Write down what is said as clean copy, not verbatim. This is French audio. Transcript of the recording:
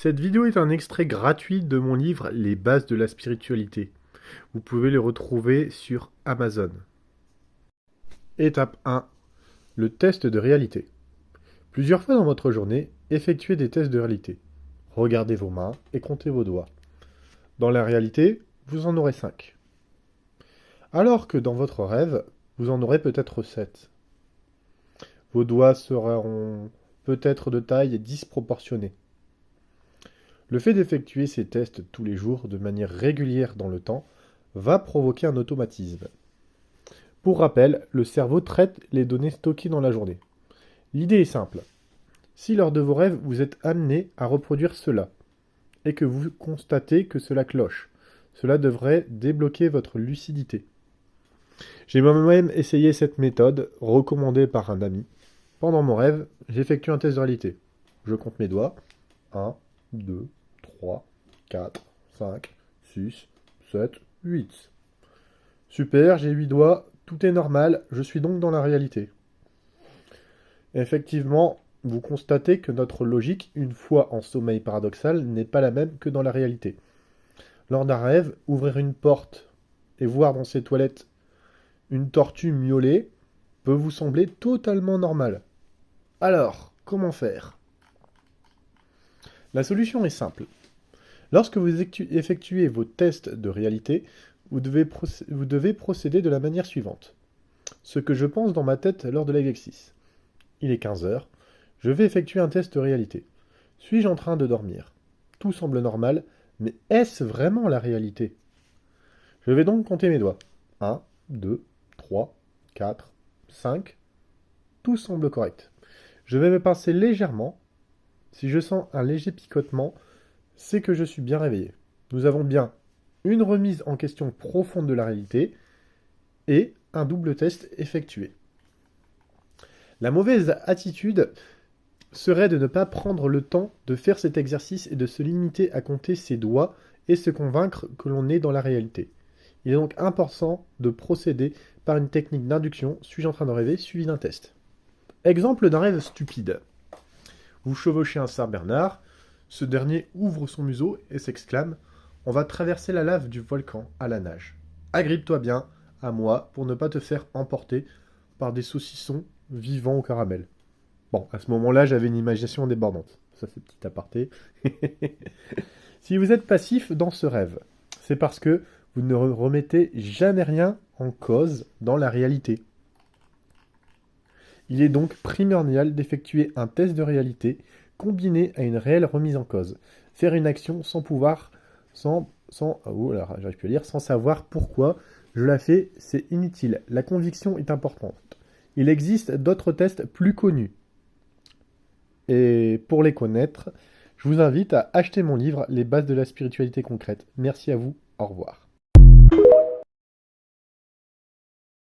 Cette vidéo est un extrait gratuit de mon livre Les bases de la spiritualité. Vous pouvez le retrouver sur Amazon. Étape 1. Le test de réalité. Plusieurs fois dans votre journée, effectuez des tests de réalité. Regardez vos mains et comptez vos doigts. Dans la réalité, vous en aurez 5. Alors que dans votre rêve, vous en aurez peut-être 7. Vos doigts seront peut-être de taille disproportionnée. Le fait d'effectuer ces tests tous les jours de manière régulière dans le temps va provoquer un automatisme. Pour rappel, le cerveau traite les données stockées dans la journée. L'idée est simple. Si lors de vos rêves vous êtes amené à reproduire cela, et que vous constatez que cela cloche, cela devrait débloquer votre lucidité. J'ai moi-même essayé cette méthode, recommandée par un ami. Pendant mon rêve, j'effectue un test de réalité. Je compte mes doigts. 1, 2, 3, 4, 5, 6, 7, 8. Super, j'ai 8 doigts, tout est normal, je suis donc dans la réalité. Effectivement, vous constatez que notre logique, une fois en sommeil paradoxal, n'est pas la même que dans la réalité. Lors d'un rêve, ouvrir une porte et voir dans ses toilettes une tortue miauler peut vous sembler totalement normal. Alors, comment faire? La solution est simple. Lorsque vous effectuez vos tests de réalité, vous devez procéder de la manière suivante. Ce que je pense dans ma tête lors de l'exercice. Il est 15 heures. Je vais effectuer un test de réalité. Suis-je en train de dormir? Tout semble normal, mais est-ce vraiment la réalité? Je vais donc compter mes doigts. 1, 2, 3, 4, 5. Tout semble correct. Je vais me pincer légèrement. Si je sens un léger picotement, c'est que je suis bien réveillé. Nous avons bien une remise en question profonde de la réalité et un double test effectué. La mauvaise attitude serait de ne pas prendre le temps de faire cet exercice et de se limiter à compter ses doigts et se convaincre que l'on est dans la réalité. Il est donc important de procéder par une technique d'induction, suis-je en train de rêver, suivi d'un test. Exemple d'un rêve stupide. Vous chevauchez un Saint-Bernard, ce dernier ouvre son museau et s'exclame « On va traverser la lave du volcan à la nage. Agrippe-toi bien à moi pour ne pas te faire emporter par des saucissons vivants au caramel. » Bon, à ce moment-là, j'avais une imagination débordante. Ça, c'est petit aparté. Si vous êtes passif dans ce rêve, c'est parce que vous ne remettez jamais rien en cause dans la réalité. Il est donc primordial d'effectuer un test de réalité combiné à une réelle remise en cause. Faire une action sans pouvoir, sans savoir pourquoi je la fais, c'est inutile. La conviction est importante. Il existe d'autres tests plus connus. Et pour les connaître, je vous invite à acheter mon livre Les bases de la spiritualité concrète. Merci à vous, au revoir.